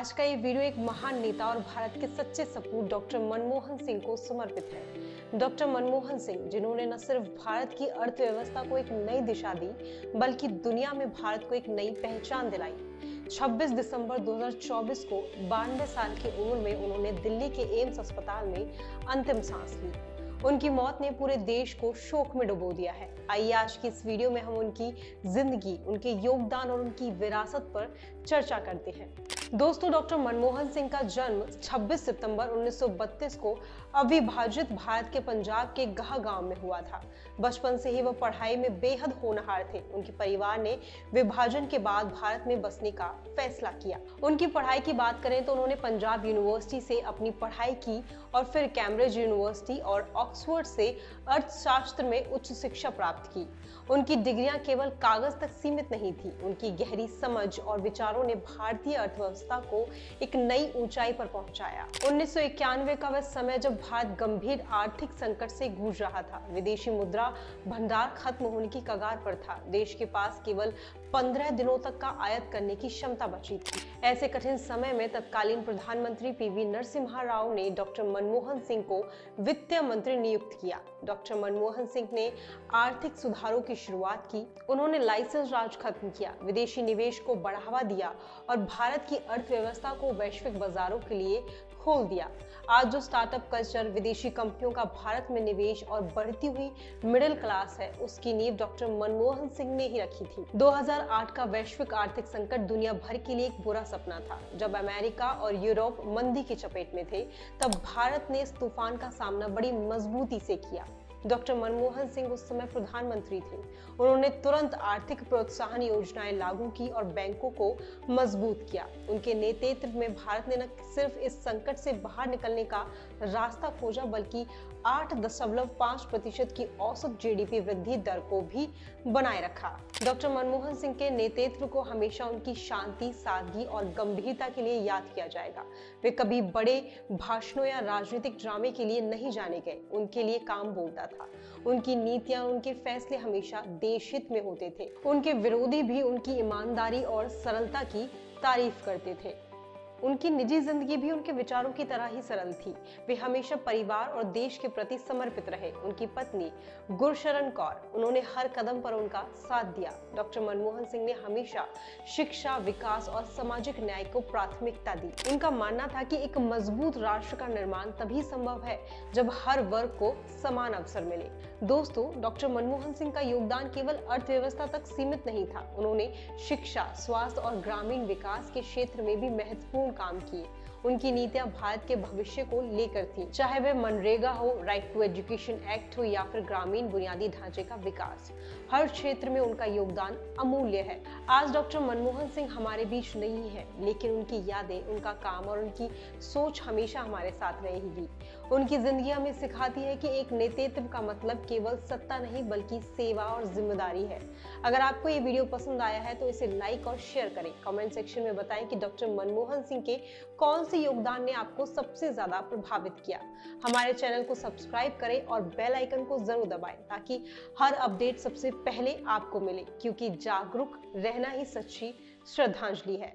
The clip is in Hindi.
आज का ये वीडियो एक महान नेता और भारत के सच्चे सपूत डॉक्टर मनमोहन सिंह को समर्पित है। डॉक्टर मनमोहन सिंह, जिन्होंने न सिर्फ भारत की अर्थव्यवस्था को एक नई दिशा दी, बल्कि दुनिया में भारत को एक नई पहचान दिलाई। 26 दिसंबर 2024 को 92 साल की उम्र में उन्होंने दिल्ली के एम्स अस्पताल में अंतिम सांस ली। उनकी मौत ने पूरे देश को शोक में डुबो दिया है। आइए आज की इस वीडियो में हम उनकी जिंदगी, उनके योगदान और उनकी विरासत पर चर्चा करते हैं। दोस्तों, डॉक्टर मनमोहन सिंह का जन्म 26 सितंबर 1932 को अविभाजित भारत के पंजाब के गाह गांव में हुआ था। बचपन से ही वह पढ़ाई में बेहद होनहार थे। उनके परिवार ने विभाजन के बाद भारत में बसने का फैसला किया। उनकी पढ़ाई की बात करें तो उन्होंने पंजाब यूनिवर्सिटी से अपनी पढ़ाई की और फिर कैम्ब्रिज यूनिवर्सिटी और ऑक्सफोर्ड से अर्थशास्त्र में उच्च शिक्षा प्राप्त की। उनकी डिग्रियां केवल कागज तक सीमित नहीं थी। उनकी गहरी समझ और विचारों ने भारतीय अर्थव्यवस्था को एक नई ऊंचाई पर पहुंचाया। 1991 का वह समय जब भारत गंभीर आर्थिक संकट से जूझ रहा था। विदेशी मुद्रा भंडार खत्म होने की कगार पर था। देश के पास केवल 15 दिनों तक का आयात करने की क्षमता बची थी। ऐसे कठिन समय में तत्कालीन प्रधानमंत्री पीवी नरसिम्हा राव ने डॉक्टर मनमोहन सिंह को वित्त मंत्री नियुक्त किया। डॉक्टर मनमोहन सिंह ने आर्थिक सुधारों की शुरुआत की। उन्होंने लाइसेंस राज खत्म किया, विदेशी निवेश को बढ़ावा दिया और भारत की अर्थव्यवस्था को वैश्विक बाजारों के लिए खोल दिया। आज जो स्टार्टअप कल्चर, विदेशी कंपनियों का भारत में निवेश और बढ़ती हुई मिडिल क्लास है, उसकी नींव डॉक्टर मनमोहन सिंह ने ही रखी थी। 2008 का वैश्विक आर्थिक संकट दुनिया भर के लिए एक बुरा सपना था। जब अमेरिका और यूरोप मंदी की चपेट में थे, तब भारत ने इस तूफान का सामना बड़ी मजबूती से किया। डॉक्टर मनमोहन सिंह उस समय प्रधानमंत्री थे। उन्होंने तुरंत आर्थिक प्रोत्साहन योजनाएं लागू की और बैंकों को मजबूत किया। उनके नेतृत्व में भारत ने न सिर्फ इस संकट से बाहर निकलने का रास्ता खोजा, बल्कि 8.5% की औसत जीडीपी वृद्धि दर को भी बनाए रखा। डॉक्टर मनमोहन सिंह के नेतृत्व को हमेशा उनकी शांति, सादगी और गंभीरता के लिए याद किया जाएगा। वे कभी बड़े भाषणों या राजनीतिक ड्रामे के लिए नहीं जाने गए। उनके लिए काम बोलता था। उनकी नीतियां, उनके फैसले हमेशा देश हित में होते थे। उनके विरोधी भी उनकी ईमानदारी और सरलता की तारीफ करते थे। उनकी निजी जिंदगी भी उनके विचारों की तरह ही सरल थी। वे हमेशा परिवार और देश के प्रति समर्पित रहे। उनकी पत्नी गुरशरण कौर, उन्होंने हर कदम पर उनका साथ दिया। डॉक्टर मनमोहन सिंह ने हमेशा शिक्षा, विकास और सामाजिक न्याय को प्राथमिकता दी। उनका मानना था कि एक मजबूत राष्ट्र का निर्माण तभी संभव है जब हर वर्ग को समान अवसर मिले। दोस्तों, डॉक्टर मनमोहन सिंह का योगदान केवल अर्थव्यवस्था तक सीमित नहीं था। उन्होंने शिक्षा, स्वास्थ्य और ग्रामीण विकास के क्षेत्र में भी महत्वपूर्ण काम किए। उनकी नीतियां भारत के भविष्य को लेकर थी, चाहे वह मनरेगा हो, राइट टू एजुकेशन एक्ट हो या फिर ग्रामीण बुनियादी ढांचे का विकास। हर क्षेत्र में उनका योगदान अमूल्य है। आज डॉक्टर मनमोहन सिंह हमारे बीच नहीं है, लेकिन उनकी यादें, उनका काम और उनकी सोच हमेशा हमारे साथ रहेगी। उनकी जिंदगी हमें सिखाती है कि एक नेतृत्व का मतलब केवल सत्ता नहीं, बल्कि सेवा और जिम्मेदारी है। अगर आपको ये वीडियो पसंद आया है तो इसे लाइक और शेयर करें। कमेंट सेक्शन में बताएं कि डॉक्टर मनमोहन सिंह के कौन से योगदान ने आपको सबसे ज्यादा प्रभावित किया। हमारे चैनल को सब्सक्राइब करें और बेल आइकन को जरूर दबाएं, ताकि हर अपडेट सबसे पहले आपको मिले, क्योंकि जागरूक रहना ही सच्ची श्रद्धांजलि है।